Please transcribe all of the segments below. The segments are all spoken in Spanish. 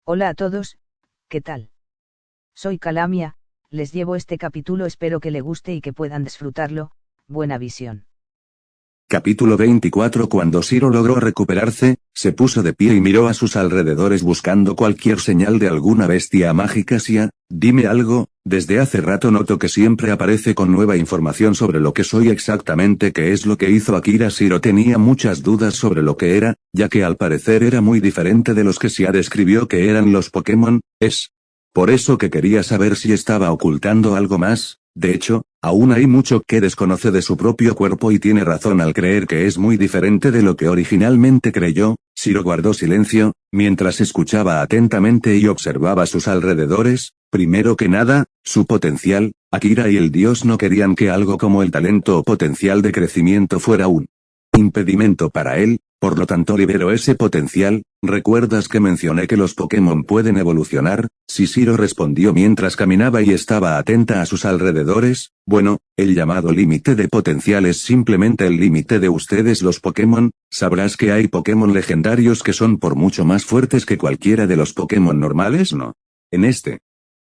Hola a todos, ¿qué tal? Soy Calamia, les llevo este capítulo, espero que le guste y que puedan disfrutarlo. Buena visión. Capítulo 24. Cuando Shiro logró recuperarse, se puso de pie y miró a sus alrededores buscando cualquier señal de alguna bestia mágica. Sia, dime algo, desde hace rato noto que siempre aparece con nueva información sobre lo que soy exactamente. ¿Qué es lo que hizo Akira? Shiro tenía muchas dudas sobre lo que era, ya que al parecer era muy diferente de los que Sia describió que eran los Pokémon. Es por eso que quería saber si estaba ocultando algo más. De hecho, aún hay mucho que desconoce de su propio cuerpo y tiene razón al creer que es muy diferente de lo que originalmente creyó. Shiro guardó silencio, mientras escuchaba atentamente y observaba sus alrededores. Primero que nada, su potencial. Akira y el dios no querían que algo como el talento o potencial de crecimiento fuera un impedimento para él, por lo tanto liberó ese potencial. ¿Recuerdas que mencioné que los Pokémon pueden evolucionar? Shiro respondió mientras caminaba y estaba atenta a sus alrededores. Bueno, el llamado límite de potencial es simplemente el límite de ustedes los Pokémon. Sabrás que hay Pokémon legendarios que son por mucho más fuertes que cualquiera de los Pokémon normales, ¿no? En este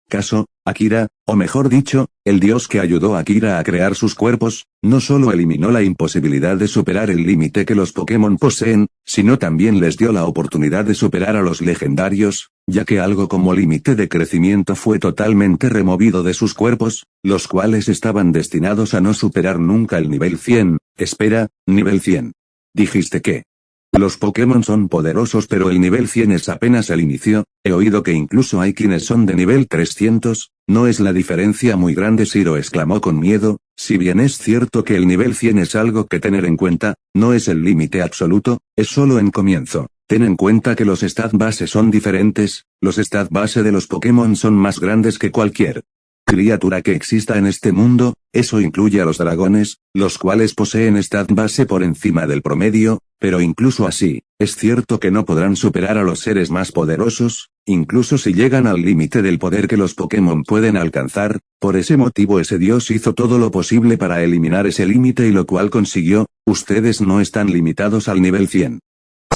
caso, Akira, o mejor dicho, el dios que ayudó a Akira a crear sus cuerpos, no solo eliminó la imposibilidad de superar el límite que los Pokémon poseen, sino también les dio la oportunidad de superar a los legendarios, ya que algo como límite de crecimiento fue totalmente removido de sus cuerpos, los cuales estaban destinados a no superar nunca el nivel 100. Espera, nivel 100. Dijiste que los Pokémon son poderosos, pero el nivel 100 es apenas el inicio. He oído que incluso hay quienes son de nivel 300, ¿no es la diferencia muy grande? Shiro exclamó con miedo. Si bien es cierto que el nivel 100 es algo que tener en cuenta, no es el límite absoluto, es solo en comienzo. Ten en cuenta que los stat base son diferentes, los stat base de los Pokémon son más grandes que cualquier criatura que exista en este mundo. Eso incluye a los dragones, los cuales poseen stat base por encima del promedio, pero incluso así, es cierto que no podrán superar a los seres más poderosos, incluso si llegan al límite del poder que los Pokémon pueden alcanzar. Por ese motivo ese dios hizo todo lo posible para eliminar ese límite y lo cual consiguió. Ustedes no están limitados al nivel 100.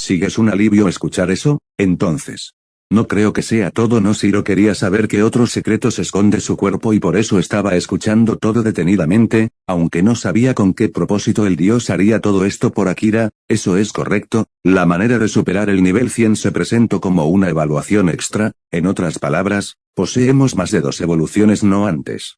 ¿Sigues un alivio escuchar eso? Entonces, no creo que sea todo. No, Shiro quería saber qué otros secretos esconde su cuerpo y por eso estaba escuchando todo detenidamente, aunque no sabía con qué propósito el dios haría todo esto por Akira. Eso es correcto, la manera de superar el nivel 100 se presentó como una evaluación extra. En otras palabras, poseemos más de 2 evoluciones, no antes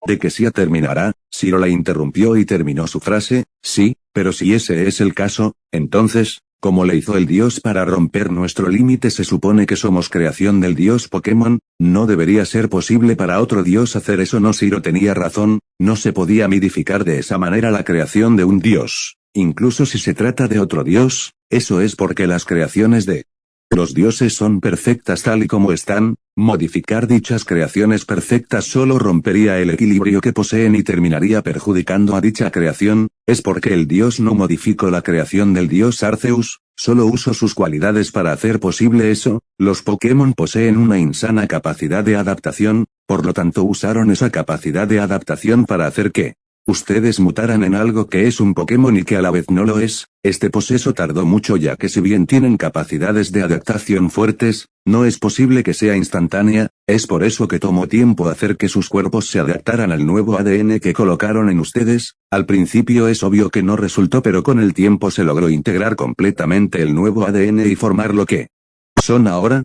de que Sia terminará. Shiro la interrumpió y terminó su frase. Sí, pero si ese es el caso, entonces, ¿cómo le hizo el dios para romper nuestro límite? Se supone que somos creación del dios Pokémon, no debería ser posible para otro dios hacer eso. No, Shiro tenía razón, no se podía modificar de esa manera la creación de un dios, incluso si se trata de otro dios. Eso es porque las creaciones de los dioses son perfectas tal y como están. Modificar dichas creaciones perfectas solo rompería el equilibrio que poseen y terminaría perjudicando a dicha creación. Es porque el dios no modificó la creación del dios Arceus, solo usó sus cualidades para hacer posible eso. Los Pokémon poseen una insana capacidad de adaptación, por lo tanto usaron esa capacidad de adaptación para hacer que ustedes mutaran en algo que es un Pokémon y que a la vez no lo es. Este proceso tardó mucho, ya que si bien tienen capacidades de adaptación fuertes, no es posible que sea instantánea. Es por eso que tomó tiempo hacer que sus cuerpos se adaptaran al nuevo ADN que colocaron en ustedes. Al principio es obvio que no resultó, pero con el tiempo se logró integrar completamente el nuevo ADN y formar lo que son ahora.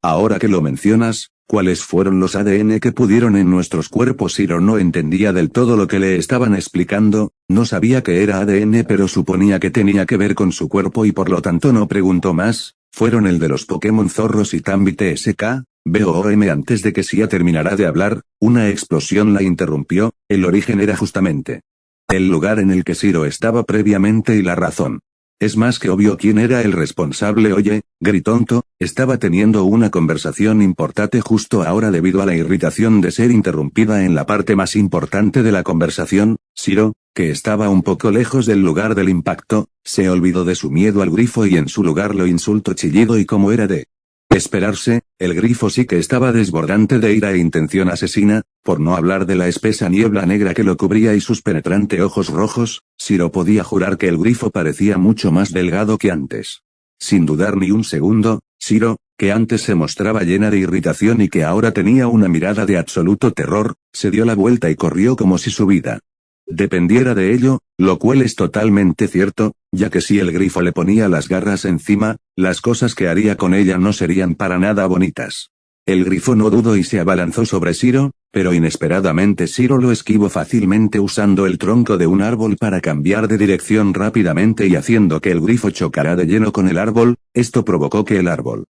Ahora que lo mencionas, ¿cuáles fueron los ADN que pudieron en nuestros cuerpos? Shiro no entendía del todo lo que le estaban explicando, no sabía que era ADN pero suponía que tenía que ver con su cuerpo y por lo tanto no preguntó más. Fueron el de los Pokémon Zorros y Tambi TSK, BOOM. Antes de que Sia terminara de hablar, una explosión la interrumpió. El origen era justamente el lugar en el que Shiro estaba previamente y la razón. Es más que obvio quién era el responsable. Oye, Gritonto, estaba teniendo una conversación importante justo ahora debido a la irritación de ser interrumpida en la parte más importante de la conversación. Shiro, que estaba un poco lejos del lugar del impacto, se olvidó de su miedo al grifo y en su lugar lo insultó chillido y como era de esperarse, el grifo sí que estaba desbordante de ira e intención asesina, por no hablar de la espesa niebla negra que lo cubría y sus penetrantes ojos rojos. Shiro podía jurar que el grifo parecía mucho más delgado que antes. Sin dudar ni un segundo, Shiro, que antes se mostraba llena de irritación y que ahora tenía una mirada de absoluto terror, se dio la vuelta y corrió como si su vida dependiera de ello, lo cual es totalmente cierto, ya que si el grifo le ponía las garras encima, las cosas que haría con ella no serían para nada bonitas. El grifo no dudó y se abalanzó sobre Shiro, pero inesperadamente Shiro lo esquivó fácilmente usando el tronco de un árbol para cambiar de dirección rápidamente y haciendo que el grifo chocara de lleno con el árbol. Esto provocó que el árbol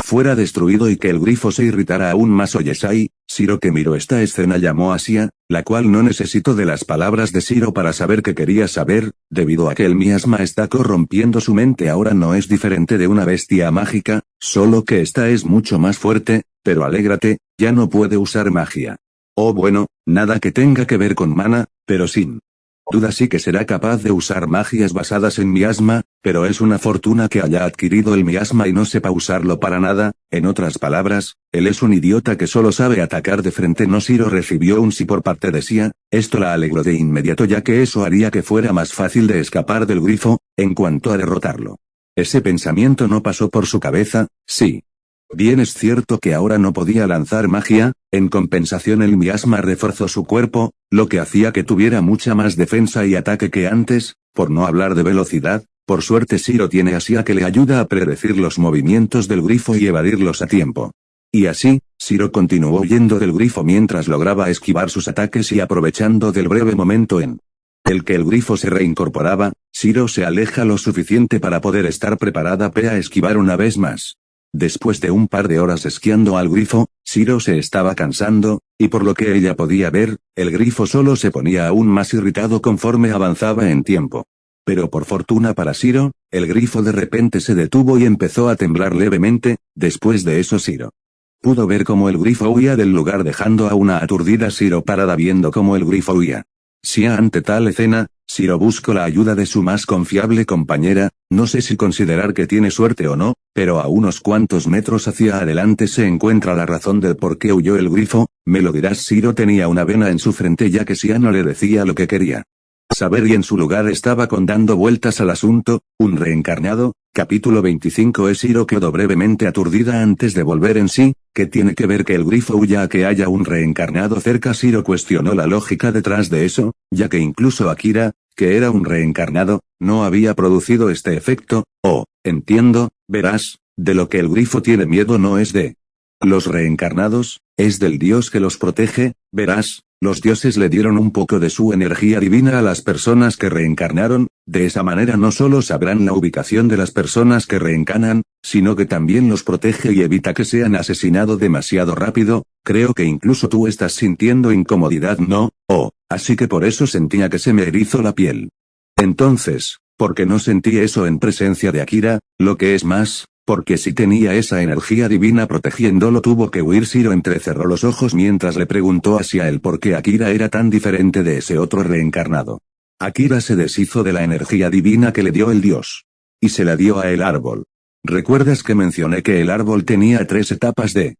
fuera destruido y que el grifo se irritara aún más. Oyesai, Shiro, que miró esta escena, llamó a Sia, la cual no necesitó de las palabras de Shiro para saber que quería saber, debido a que el miasma está corrompiendo su mente. Ahora no es diferente de una bestia mágica, solo que esta es mucho más fuerte, pero alégrate, ya no puede usar magia. Oh bueno, nada que tenga que ver con mana, pero sin duda sí que será capaz de usar magias basadas en miasma, pero es una fortuna que haya adquirido el miasma y no sepa usarlo para nada. En otras palabras, él es un idiota que solo sabe atacar de frente. No. Shiro recibió un sí por parte de Sia, esto la alegró de inmediato ya que eso haría que fuera más fácil de escapar del grifo, en cuanto a derrotarlo. Ese pensamiento no pasó por su cabeza. Sí. Bien es cierto que ahora no podía lanzar magia, en compensación el miasma reforzó su cuerpo, lo que hacía que tuviera mucha más defensa y ataque que antes, por no hablar de velocidad. Por suerte Shiro tiene a Sia que le ayuda a predecir los movimientos del grifo y evadirlos a tiempo. Y así, Shiro continuó huyendo del grifo mientras lograba esquivar sus ataques y aprovechando del breve momento en el que el grifo se reincorporaba, Shiro se aleja lo suficiente para poder estar preparada para esquivar una vez más. Después de un par de horas esquiando al grifo, Shiro se estaba cansando, y por lo que ella podía ver, el grifo solo se ponía aún más irritado conforme avanzaba en tiempo. Pero por fortuna para Shiro, el grifo de repente se detuvo y empezó a temblar levemente. Después de eso Shiro pudo ver cómo el grifo huía del lugar dejando a una aturdida Shiro parada viendo cómo el grifo huía. Sia, ante tal escena, Shiro buscó la ayuda de su más confiable compañera. No sé si considerar que tiene suerte o no, pero a unos cuantos metros hacia adelante se encuentra la razón del por qué huyó el grifo. Me lo dirás. Shiro tenía una vena en su frente ya que Sia no le decía lo que quería saber y en su lugar estaba dando vueltas al asunto. Un reencarnado. Capítulo 25. Shiro quedó brevemente aturdida antes de volver en sí. ¿Qué tiene que ver que el grifo huya a que haya un reencarnado cerca? Shiro cuestionó la lógica detrás de eso, ya que incluso Akira, que era un reencarnado, no había producido este efecto. Oh, entiendo, verás, de lo que el grifo tiene miedo no es de los reencarnados, es del dios que los protege. Verás, los dioses le dieron un poco de su energía divina a las personas que reencarnaron. De esa manera no solo sabrán la ubicación de las personas que reencarnan, sino que también los protege y evita que sean asesinados demasiado rápido. Creo que incluso tú estás sintiendo incomodidad, ¿no? Oh, así que por eso sentía que se me erizó la piel. Entonces, ¿por qué no sentí eso en presencia de Akira? Lo que es más, porque si tenía esa energía divina protegiéndolo tuvo que huir. Shiro entrecerró los ojos mientras le preguntó hacia él por qué Akira era tan diferente de ese otro reencarnado. Akira se deshizo de la energía divina que le dio el dios. Y se la dio a el árbol. ¿Recuerdas que mencioné que el árbol tenía 3 etapas de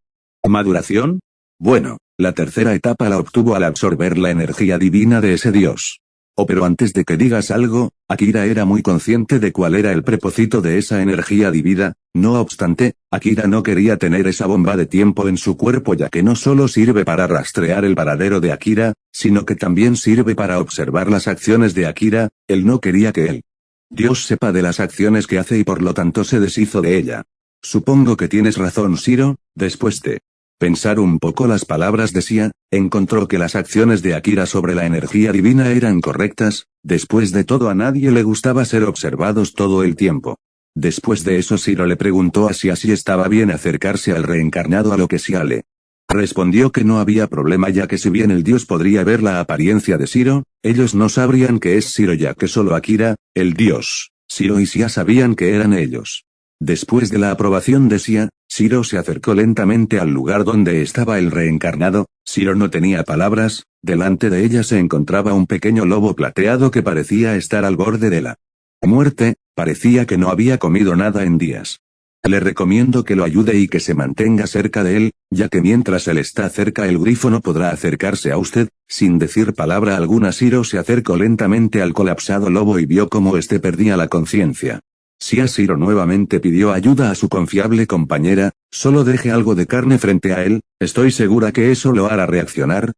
maduración? Bueno, la tercera etapa la obtuvo al absorber la energía divina de ese dios. Oh, pero antes de que digas algo, Akira era muy consciente de cuál era el propósito de esa energía divina. No obstante, Akira no quería tener esa bomba de tiempo en su cuerpo ya que no solo sirve para rastrear el paradero de Akira, sino que también sirve para observar las acciones de Akira. Él no quería que el dios sepa de las acciones que hace y por lo tanto se deshizo de ella. Supongo que tienes razón, Shiro. Después de pensar un poco las palabras de Sia, encontró que las acciones de Akira sobre la energía divina eran correctas. Después de todo, a nadie le gustaba ser observados todo el tiempo. Después de eso Shiro le preguntó a Sia si estaba bien acercarse al reencarnado, a lo que Sia le respondió que no había problema ya que si bien el dios podría ver la apariencia de Shiro, ellos no sabrían que es Shiro ya que solo Akira, el dios, Shiro y Sia sabían que eran ellos. Después de la aprobación de Sia, Shiro se acercó lentamente al lugar donde estaba el reencarnado. Shiro no tenía palabras. Delante de ella se encontraba un pequeño lobo plateado que parecía estar al borde de la muerte. Parecía que no había comido nada en días. Le recomiendo que lo ayude y que se mantenga cerca de él, ya que mientras él está cerca el grifo no podrá acercarse a usted. Sin decir palabra alguna, Shiro se acercó lentamente al colapsado lobo y vio cómo este perdía la conciencia. Shiro nuevamente pidió ayuda a su confiable compañera, solo deje algo de carne frente a él, estoy segura que eso lo hará reaccionar,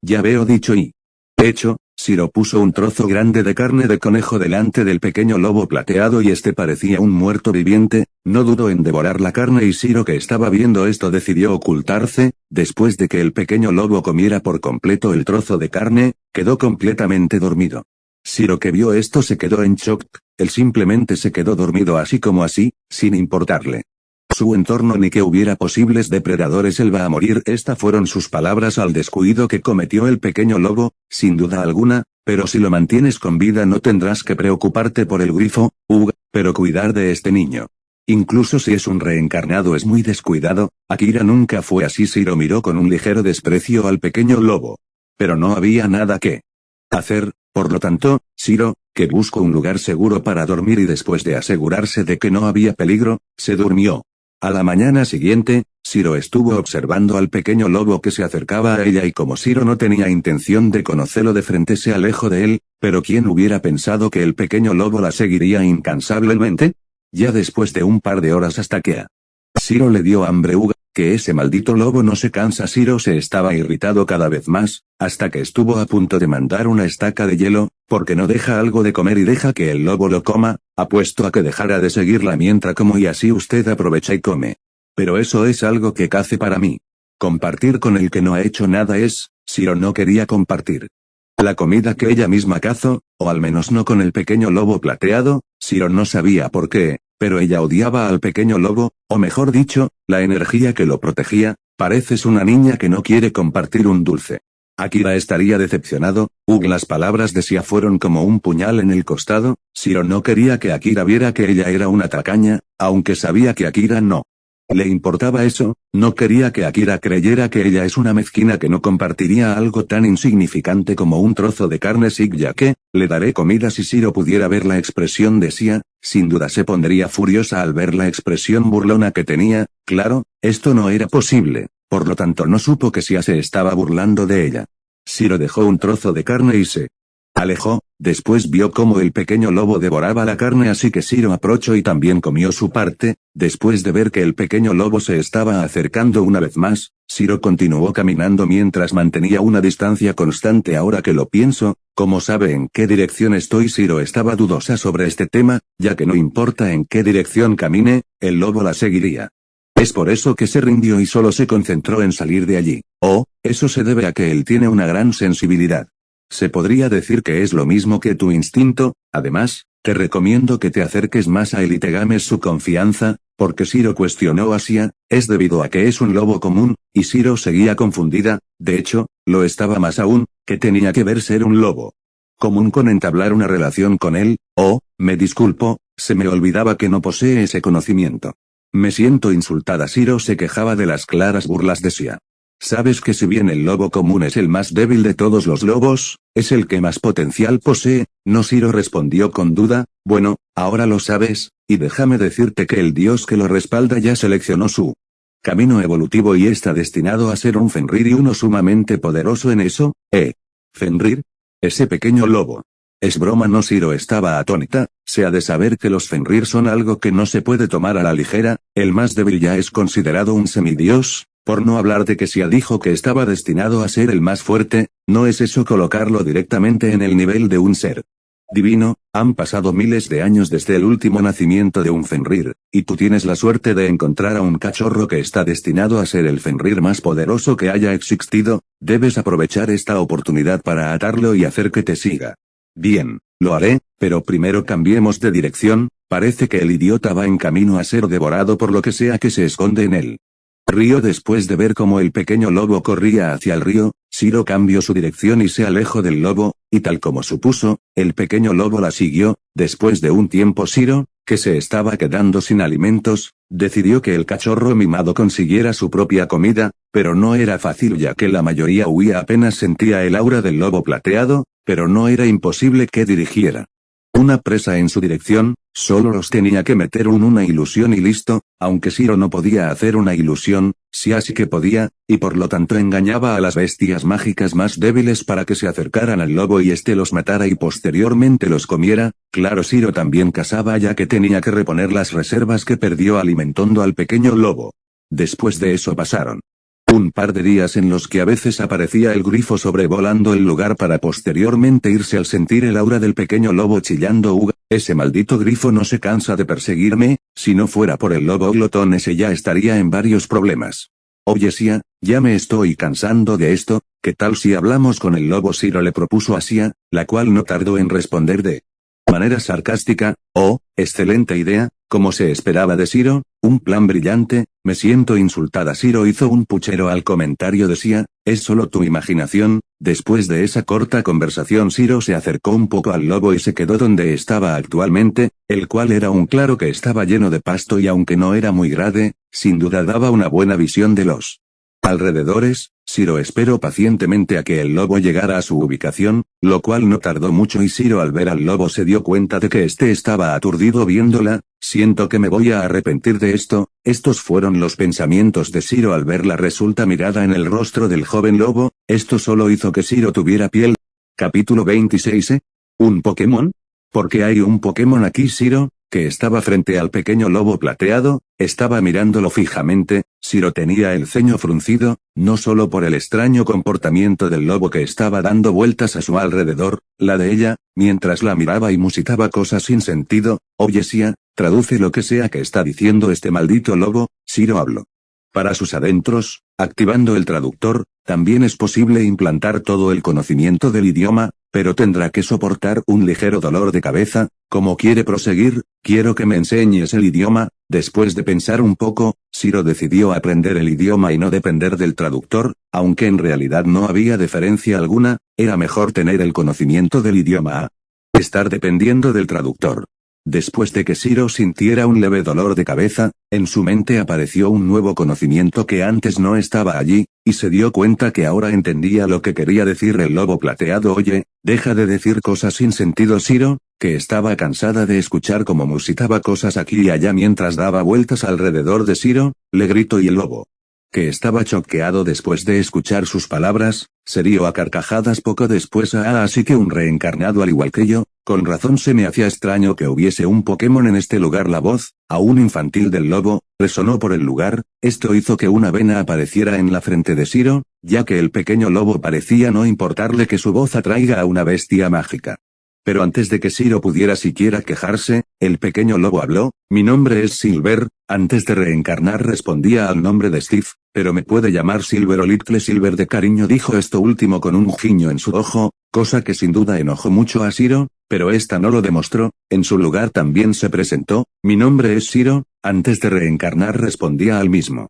ya veo dicho y hecho. Shiro puso un trozo grande de carne de conejo delante del pequeño lobo plateado y este parecía un muerto viviente, no dudó en devorar la carne y Shiro que estaba viendo esto decidió ocultarse, después de que el pequeño lobo comiera por completo el trozo de carne, quedó completamente dormido. Shiro que vio esto se quedó en shock, él simplemente se quedó dormido así como así, sin importarle su entorno ni que hubiera posibles depredadores. Él va a morir, estas fueron sus palabras al descuido que cometió el pequeño lobo, sin duda alguna, pero si lo mantienes con vida no tendrás que preocuparte por el grifo, pero cuidar de este niño. Incluso si es un reencarnado es muy descuidado, Akira nunca fue así. Shiro miró con un ligero desprecio al pequeño lobo. Pero no había nada que hacer, por lo tanto, Shiro, que buscó un lugar seguro para dormir y después de asegurarse de que no había peligro, se durmió. A la mañana siguiente, Shiro estuvo observando al pequeño lobo que se acercaba a ella y como Shiro no tenía intención de conocerlo de frente se alejó de él, pero ¿quién hubiera pensado que el pequeño lobo la seguiría incansablemente? Ya después de un par de horas hasta que a Shiro le dio hambre, que ese maldito lobo no se cansa. Shiro se estaba irritado cada vez más, hasta que estuvo a punto de mandar una estaca de hielo, porque no deja algo de comer y deja que el lobo lo coma, apuesto a que dejara de seguirla mientras como y así usted aprovecha y come. Pero eso es algo que cace para mí. Compartir con el que no ha hecho nada es, Shiro no quería compartir la comida que ella misma cazó, o al menos no con el pequeño lobo plateado. Shiro no sabía por qué, pero ella odiaba al pequeño lobo, o mejor dicho, la energía que lo protegía. Pareces una niña que no quiere compartir un dulce. Akira estaría decepcionado. Las palabras de Sia fueron como un puñal en el costado. Shiro no quería que Akira viera que ella era una tacaña, aunque sabía que Akira no le importaba eso, no quería que Akira creyera que ella es una mezquina que no compartiría algo tan insignificante como un trozo de carne. Ya que, le daré comida. Si Shiro pudiera ver la expresión de Sia, sin duda se pondría furiosa al ver la expresión burlona que tenía. Claro, esto no era posible, por lo tanto no supo que Sia se estaba burlando de ella. Shiro dejó un trozo de carne y se alejó, después vio cómo el pequeño lobo devoraba la carne así que Shiro aprovechó y también comió su parte. Después de ver que el pequeño lobo se estaba acercando una vez más, Shiro continuó caminando mientras mantenía una distancia constante. Ahora que lo pienso, ¿cómo sabe en qué dirección estoy? Shiro estaba dudosa sobre este tema, ya que no importa en qué dirección camine, el lobo la seguiría. Es por eso que se rindió y solo se concentró en salir de allí. Eso se debe a que él tiene una gran sensibilidad. Se podría decir que es lo mismo que tu instinto. Además, te recomiendo que te acerques más a él y te ganes su confianza, porque Shiro cuestionó a Sia, es debido a que es un lobo común, y Shiro seguía confundida. De hecho, lo estaba más aún, que tenía que ver ser un lobo común con entablar una relación con él. Me disculpo, se me olvidaba que no posee ese conocimiento. Me siento insultada. Shiro se quejaba de las claras burlas de Sia. Sabes que si bien el lobo común es el más débil de todos los lobos, es el que más potencial posee, ¿no? Shiro respondió con duda. Bueno, ahora lo sabes, y déjame decirte que el dios que lo respalda ya seleccionó su camino evolutivo y está destinado a ser un Fenrir y uno sumamente poderoso en eso. ¿Fenrir? Ese pequeño lobo. Es broma, no. Shiro estaba atónita. Se ha de saber que los Fenrir son algo que no se puede tomar a la ligera. El más débil ya es considerado un semidios. Por no hablar de que Sia dijo que estaba destinado a ser el más fuerte. ¿No es eso colocarlo directamente en el nivel de un ser divino? Han pasado miles de años desde el último nacimiento de un Fenrir, y tú tienes la suerte de encontrar a un cachorro que está destinado a ser el Fenrir más poderoso que haya existido. Debes aprovechar esta oportunidad para atarlo y hacer que te siga. Bien, lo haré, pero primero cambiemos de dirección. Parece que el idiota va en camino a ser devorado por lo que sea que se esconde en él. Río. Después de ver cómo el pequeño lobo corría hacia el río, Shiro cambió su dirección y se alejó del lobo, y tal como supuso, el pequeño lobo la siguió. Después de un tiempo Shiro, que se estaba quedando sin alimentos, decidió que el cachorro mimado consiguiera su propia comida, pero no era fácil ya que la mayoría huía. Apenas sentía el aura del lobo plateado, pero no era imposible que dirigiera Una presa en su dirección, solo los tenía que meter una ilusión y listo, aunque Shiro no podía hacer una ilusión, sí así que podía, y por lo tanto engañaba a las bestias mágicas más débiles para que se acercaran al lobo y éste los matara y posteriormente los comiera. Claro, Shiro también cazaba ya que tenía que reponer las reservas que perdió alimentando al pequeño lobo. Después de eso pasaron un par de días en los que a veces aparecía el grifo sobrevolando el lugar para posteriormente irse al sentir el aura del pequeño lobo chillando uga. Ese maldito grifo no se cansa de perseguirme, si no fuera por el lobo glotón ese ya estaría en varios problemas. Oye Sia, ya me estoy cansando de esto, ¿qué tal si hablamos con el lobo? Shiro le propuso a Sia, la cual no tardó en responder de manera sarcástica, oh, excelente idea, como se esperaba de Shiro, un plan brillante, me siento insultada. Shiro hizo un puchero al comentario de Sia, es solo tu imaginación. Después de esa corta conversación Shiro se acercó un poco al lobo y se quedó donde estaba actualmente, el cual era un claro que estaba lleno de pasto y aunque no era muy grande, sin duda daba una buena visión de los alrededores. Shiro esperó pacientemente a que el lobo llegara a su ubicación, lo cual no tardó mucho y Shiro al ver al lobo se dio cuenta de que éste estaba aturdido viéndola. Siento que me voy a arrepentir de esto. Estos fueron los pensamientos de Shiro al ver la resuelta mirada en el rostro del joven lobo. Esto solo hizo que Shiro tuviera piel. Capítulo 26. ¿Un Pokémon? ¿Por qué hay un Pokémon aquí? Shiro, que estaba frente al pequeño lobo plateado, estaba mirándolo fijamente. Shiro tenía el ceño fruncido, no solo por el extraño comportamiento del lobo que estaba dando vueltas a su alrededor, la de ella, mientras la miraba y musitaba cosas sin sentido. Oye Sia, traduce lo que sea que está diciendo este maldito lobo. Shiro habló para sus adentros, activando el traductor. También es posible implantar todo el conocimiento del idioma, pero tendrá que soportar un ligero dolor de cabeza. ¿Cómo quiere proseguir? Quiero que me enseñes el idioma. Después de pensar un poco, Shiro decidió aprender el idioma y no depender del traductor, aunque en realidad no había diferencia alguna, era mejor tener el conocimiento del idioma a estar dependiendo del traductor. Después de que Shiro sintiera un leve dolor de cabeza, en su mente apareció un nuevo conocimiento que antes no estaba allí, y se dio cuenta que ahora entendía lo que quería decir el lobo plateado. Oye, deja de decir cosas sin sentido. Shiro, que estaba cansada de escuchar cómo musitaba cosas aquí y allá mientras daba vueltas alrededor de Shiro, le gritó y el lobo, que estaba choqueado después de escuchar sus palabras, se rió a carcajadas poco después. Así que un reencarnado al igual que yo, con razón se me hacía extraño que hubiese un Pokémon en este lugar. La voz, aún infantil del lobo, resonó por el lugar. Esto hizo que una vena apareciera en la frente de Shiro, ya que el pequeño lobo parecía no importarle que su voz atraiga a una bestia mágica. Pero antes de que Shiro pudiera siquiera quejarse, el pequeño lobo habló, mi nombre es Silver. Antes de reencarnar respondía al nombre de Steve, pero me puede llamar Silver o Little Silver de cariño. Dijo esto último con un guiño en su ojo, cosa que sin duda enojó mucho a Shiro, pero esta no lo demostró. En su lugar también se presentó, mi nombre es Shiro. Antes de reencarnar respondía al mismo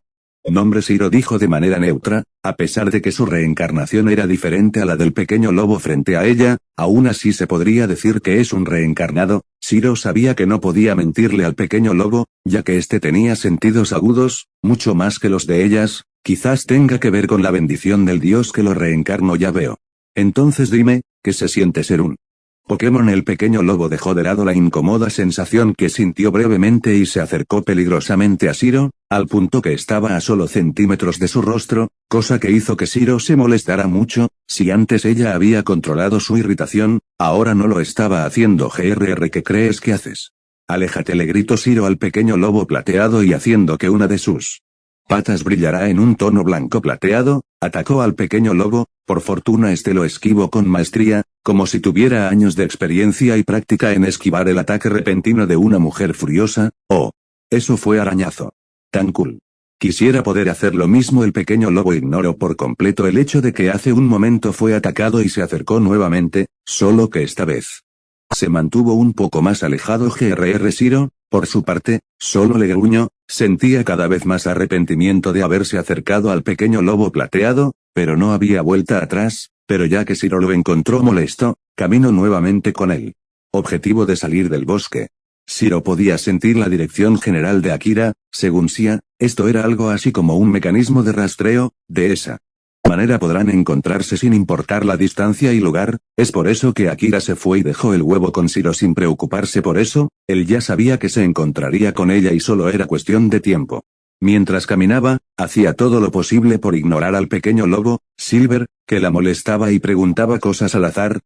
nombre. Shiro dijo de manera neutra, a pesar de que su reencarnación era diferente a la del pequeño lobo frente a ella, aún así se podría decir que es un reencarnado. Shiro sabía que no podía mentirle al pequeño lobo, ya que éste tenía sentidos agudos, mucho más que los de ellas. Quizás tenga que ver con la bendición del dios que lo reencarnó. Ya veo. Entonces dime, ¿qué se siente ser un Pokémon? El pequeño lobo dejó de lado la incómoda sensación que sintió brevemente y se acercó peligrosamente a Shiro, al punto que estaba a solo centímetros de su rostro, cosa que hizo que Shiro se molestara mucho. Si antes ella había controlado su irritación, ahora no lo estaba haciendo. ¿Qué crees que haces? Aléjate, le gritó Shiro al pequeño lobo plateado y haciendo que una de sus patas brillará en un tono blanco plateado, atacó al pequeño lobo. Por fortuna este lo esquivó con maestría, como si tuviera años de experiencia y práctica en esquivar el ataque repentino de una mujer furiosa. Oh, eso fue arañazo. Tan cool. Quisiera poder hacer lo mismo. El pequeño lobo ignoró por completo el hecho de que hace un momento fue atacado y se acercó nuevamente, solo que esta vez se mantuvo un poco más alejado. Shiro, por su parte, solo le gruñó. Sentía cada vez más arrepentimiento de haberse acercado al pequeño lobo plateado, pero no había vuelta atrás. Pero ya que Shiro lo encontró molesto, caminó nuevamente con él objetivo de salir del bosque. Shiro podía sentir la dirección general de Akira. Según Sia, esto era algo así como un mecanismo de rastreo, de esa Manera podrán encontrarse sin importar la distancia y lugar, es por eso que Akira se fue y dejó el huevo con Shiro sin preocuparse por eso, él ya sabía que se encontraría con ella y solo era cuestión de tiempo. Mientras caminaba, hacía todo lo posible por ignorar al pequeño lobo, Silver, que la molestaba y preguntaba cosas al azar,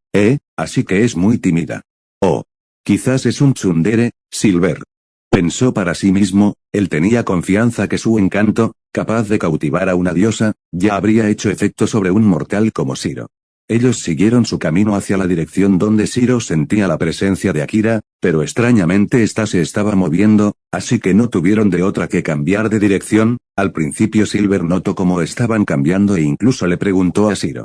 así que es muy tímida. Oh. Quizás es un tsundere, Silver. Pensó para sí mismo, él tenía confianza que su encanto, capaz de cautivar a una diosa, ya habría hecho efecto sobre un mortal como Shiro. Ellos siguieron su camino hacia la dirección donde Shiro sentía la presencia de Akira, pero extrañamente ésta se estaba moviendo, así que no tuvieron de otra que cambiar de dirección. Al principio Silver notó cómo estaban cambiando e incluso le preguntó a Shiro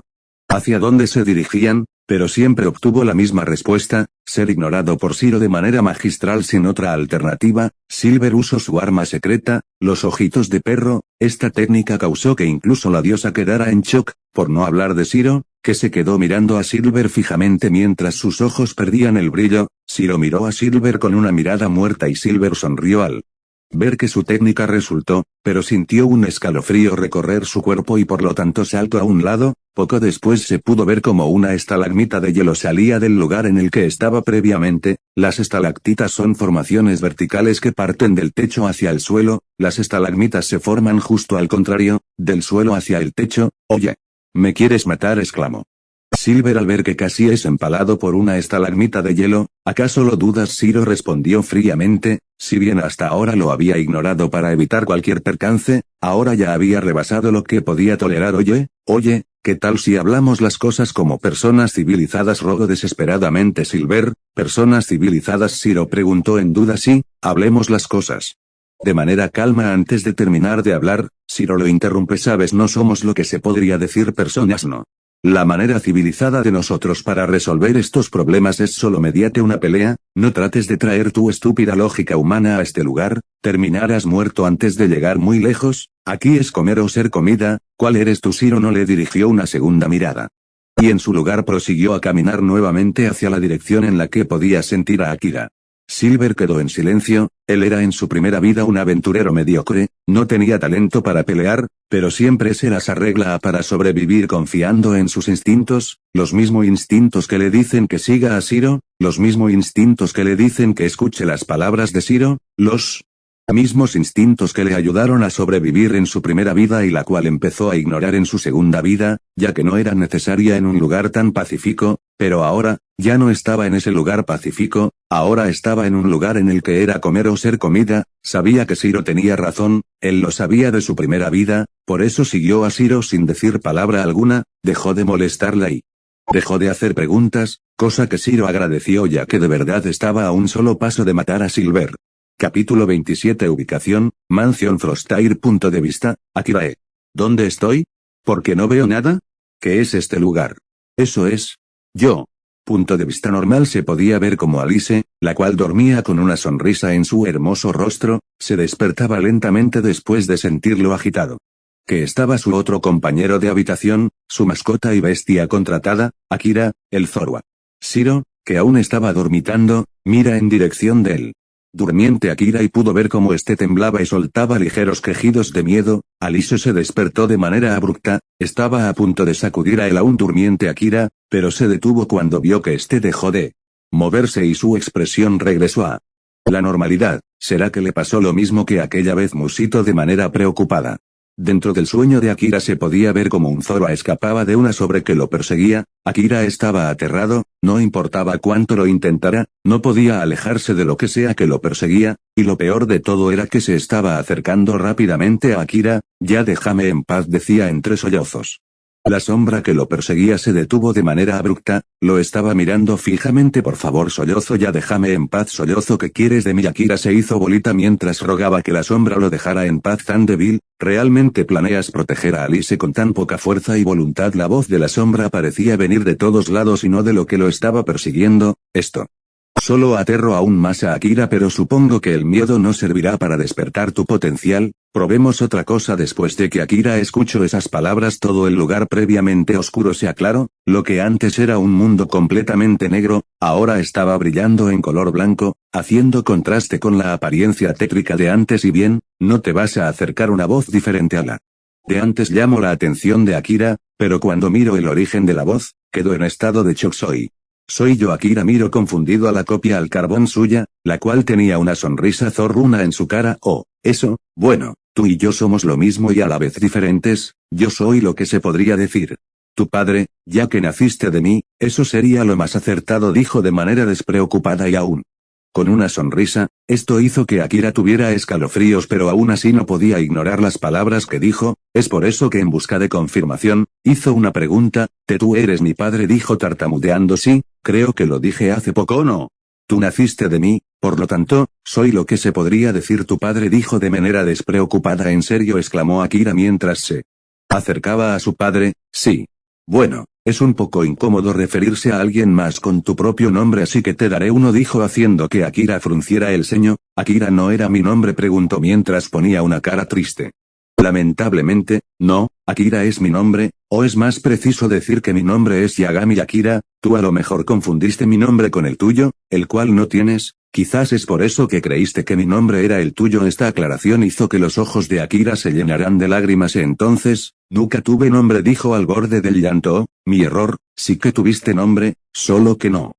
hacia dónde se dirigían, pero siempre obtuvo la misma respuesta, ser ignorado por Shiro de manera magistral sin otra alternativa. Silver usó su arma secreta, los ojitos de perro. Esta técnica causó que incluso la diosa quedara en shock, por no hablar de Shiro, que se quedó mirando a Silver fijamente mientras sus ojos perdían el brillo. Shiro miró a Silver con una mirada muerta y Silver sonrió al ver que su técnica resultó, pero sintió un escalofrío recorrer su cuerpo y por lo tanto saltó a un lado. Poco después se pudo ver como una estalagmita de hielo salía del lugar en el que estaba previamente. Las estalactitas son formaciones verticales que parten del techo hacia el suelo, las estalagmitas se forman justo al contrario, del suelo hacia el techo. Oye. ¿Me quieres matar? Exclamó Silver al ver que casi es empalado por una estalagmita de hielo. ¿Acaso lo dudas? Shiro respondió fríamente, si bien hasta ahora lo había ignorado para evitar cualquier percance, ahora ya había rebasado lo que podía tolerar. Oye, ¿qué tal si hablamos las cosas como personas civilizadas? Rogó desesperadamente Silver. ¿Personas civilizadas? Shiro preguntó en duda. Sí, hablemos las cosas de manera calma. Antes de terminar de hablar, Shiro lo interrumpe. Sabes, no somos lo que se podría decir personas, no. La manera civilizada de nosotros para resolver estos problemas es solo mediante una pelea. No trates de traer tu estúpida lógica humana a este lugar, terminarás muerto antes de llegar muy lejos. Aquí es comer o ser comida. ¿Cuál eres tú? Shiro no le dirigió una segunda mirada. Y en su lugar prosiguió a caminar nuevamente hacia la dirección en la que podía sentir a Akira. Silver quedó en silencio. Él era en su primera vida un aventurero mediocre, no tenía talento para pelear, pero siempre se las arregla para sobrevivir confiando en sus instintos, los mismos instintos que le dicen que siga a Shiro, los mismos instintos que le dicen que escuche las palabras de Shiro, los mismos instintos que le ayudaron a sobrevivir en su primera vida y la cual empezó a ignorar en su segunda vida, ya que no era necesaria en un lugar tan pacífico. Pero ahora, ya no estaba en ese lugar pacífico, ahora estaba en un lugar en el que era comer o ser comida. Sabía que Shiro tenía razón, él lo sabía de su primera vida, por eso siguió a Shiro sin decir palabra alguna, dejó de molestarla y dejó de hacer preguntas, cosa que Shiro agradeció ya que de verdad estaba a un solo paso de matar a Silver. Capítulo 27. Ubicación, Mansión Frostire. Punto de vista, Akira. ¿Dónde estoy? ¿Por qué no veo nada? ¿Qué es este lugar? Eso es yo. Punto de vista normal. Se podía ver como Alice, la cual dormía con una sonrisa en su hermoso rostro, se despertaba lentamente después de sentirlo agitado. Que estaba su otro compañero de habitación, su mascota y bestia contratada, Akira, el Zorua. Shiro, que aún estaba dormitando, mira en dirección de él. Durmiente Akira y pudo ver cómo este temblaba y soltaba ligeros quejidos de miedo. Alice se despertó de manera abrupta, estaba a punto de sacudir a el aún durmiente Akira, pero se detuvo cuando vio que este dejó de moverse y su expresión regresó a la normalidad. ¿Será que le pasó lo mismo que aquella vez? Musitó de manera preocupada. Dentro del sueño de Akira se podía ver como un Zorua escapaba de una sobre que lo perseguía. Akira estaba aterrado, no importaba cuánto lo intentara, no podía alejarse de lo que sea que lo perseguía, y lo peor de todo era que se estaba acercando rápidamente a Akira. Ya déjame en paz, decía entre sollozos. La sombra que lo perseguía se detuvo de manera abrupta, lo estaba mirando fijamente. Por favor, sollozo, ya déjame en paz. Sollozo, ¿qué quieres de mí? Akira se hizo bolita mientras rogaba que la sombra lo dejara en paz. Tan débil, ¿realmente planeas proteger a Alice con tan poca fuerza y voluntad? La voz de la sombra parecía venir de todos lados y no de lo que lo estaba persiguiendo. Esto solo aterró aún más a Akira, pero supongo que el miedo no servirá para despertar tu potencial. Probemos otra cosa. Después de que Akira escuchó esas palabras, todo el lugar previamente oscuro se aclaró. Lo que antes era un mundo completamente negro, ahora estaba brillando en color blanco, haciendo contraste con la apariencia tétrica de antes. Y bien, ¿no te vas a acercar? Una voz diferente a la De antes llamo la atención de Akira, pero cuando miro el origen de la voz, quedo en estado de shock. Soy yo. Akira miró confundido a la copia al carbón suya, la cual tenía una sonrisa zorruna en su cara. Oh, eso, bueno, tú y yo somos lo mismo y a la vez diferentes, yo soy lo que se podría decir tu padre, ya que naciste de mí, eso sería lo más acertado, dijo de manera despreocupada y aún con una sonrisa. Esto hizo que Akira tuviera escalofríos, pero aún así no podía ignorar las palabras que dijo. Es por eso que en busca de confirmación, hizo una pregunta. ¿Tú eres mi padre?, dijo tartamudeando. Sí, creo que lo dije hace poco, ¿no? Tú naciste de mí, por lo tanto, soy lo que se podría decir tu padre, dijo de manera despreocupada. ¿En serio?, exclamó Akira mientras se acercaba a su padre. Sí. Bueno, es un poco incómodo referirse a alguien más con tu propio nombre, así que te daré uno, dijo haciendo que Akira frunciera el ceño. Akira no era mi nombre, preguntó mientras ponía una cara triste. Lamentablemente, no, Akira es mi nombre, o es más preciso decir que mi nombre es Yagami Akira. Tú a lo mejor confundiste mi nombre con el tuyo, el cual no tienes. Quizás es por eso que creíste que mi nombre era el tuyo. Esta aclaración hizo que los ojos de Akira se llenaran de lágrimas. Entonces, nunca tuve nombre, dijo al borde del llanto. Mi error, sí que tuviste nombre, solo que no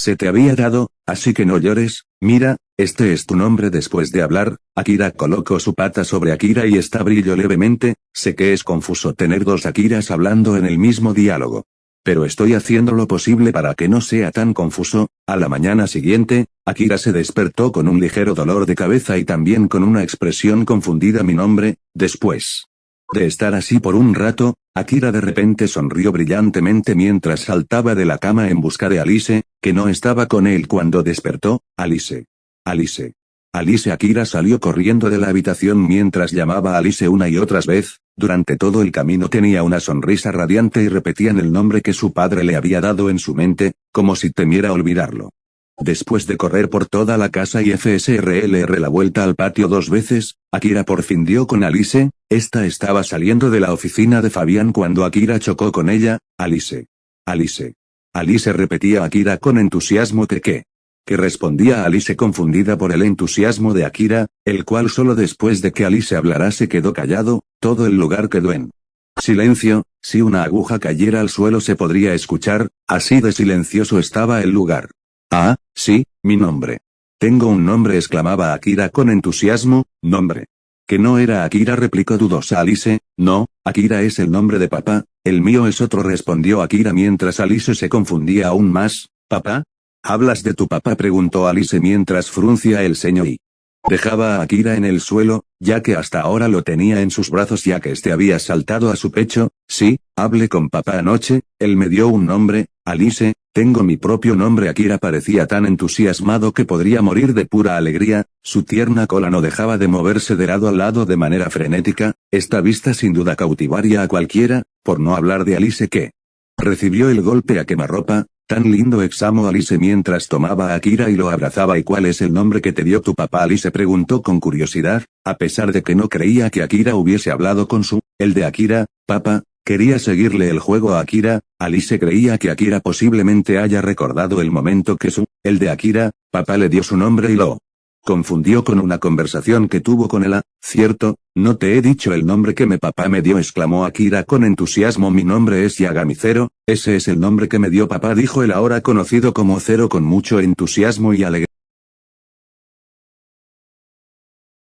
se te había dado, así que no llores. Mira, este es tu nombre. Después de hablar, Akira colocó su pata sobre Akira y esta brilló levemente. Sé que es confuso tener dos Akiras hablando en el mismo diálogo, pero estoy haciendo lo posible para que no sea tan confuso. A la mañana siguiente, Akira se despertó con un ligero dolor de cabeza y también con una expresión confundida. Mi nombre. Después de estar así por un rato, Akira de repente sonrió brillantemente mientras saltaba de la cama en busca de Alice, que no estaba con él cuando despertó. Alice. Alice. Alice. Akira salió corriendo de la habitación mientras llamaba a Alice una y otra vez. Durante todo el camino tenía una sonrisa radiante y repetían el nombre que su padre le había dado en su mente, como si temiera olvidarlo. Después de correr por toda la casa y FSRLR la vuelta al patio 2 veces, Akira por fin dio con Alice. Esta estaba saliendo de la oficina de Fabián cuando Akira chocó con ella. Alice. Alice. Alice, repetía Akira con entusiasmo. ¿Qué? Que respondía Alice confundida por el entusiasmo de Akira, el cual solo después de que Alice hablara se quedó callado. Todo el lugar quedó en silencio. Si una aguja cayera al suelo se podría escuchar, así de silencioso estaba el lugar. Ah, sí, mi nombre. Tengo un nombre, exclamaba Akira con entusiasmo. ¿Nombre? Que no era Akira, replicó dudosa Alice. No, Akira es el nombre de papá, el mío es otro, respondió Akira mientras Alice se confundía aún más. ¿Papá? ¿Hablas de tu papá?, preguntó Alice mientras fruncía el ceño y dejaba a Akira en el suelo, ya que hasta ahora lo tenía en sus brazos ya que este había saltado a su pecho. Sí, hablé con papá anoche, él me dio un nombre, Alice, tengo mi propio nombre. Akira parecía tan entusiasmado que podría morir de pura alegría, su tierna cola no dejaba de moverse de lado a lado de manera frenética. Esta vista sin duda cautivaría a cualquiera, por no hablar de Alice que recibió el golpe a quemarropa. Tan lindo, exclamó Alice mientras tomaba a Akira y lo abrazaba. ¿Y cuál es el nombre que te dio tu papá?, Alice preguntó con curiosidad, a pesar de que no creía que Akira hubiese hablado con el de Akira. Papá. Quería seguirle el juego a Akira. Alice creía que Akira posiblemente haya recordado el momento que el de Akira, papá, le dio su nombre y lo confundió con una conversación que tuvo con él. ¿Cierto? No te he dicho el nombre que mi papá me dio, exclamó Akira con entusiasmo. Mi nombre es Yagami Zero, ese es el nombre que me dio papá, dijo el ahora conocido como Zero con mucho entusiasmo y alegría.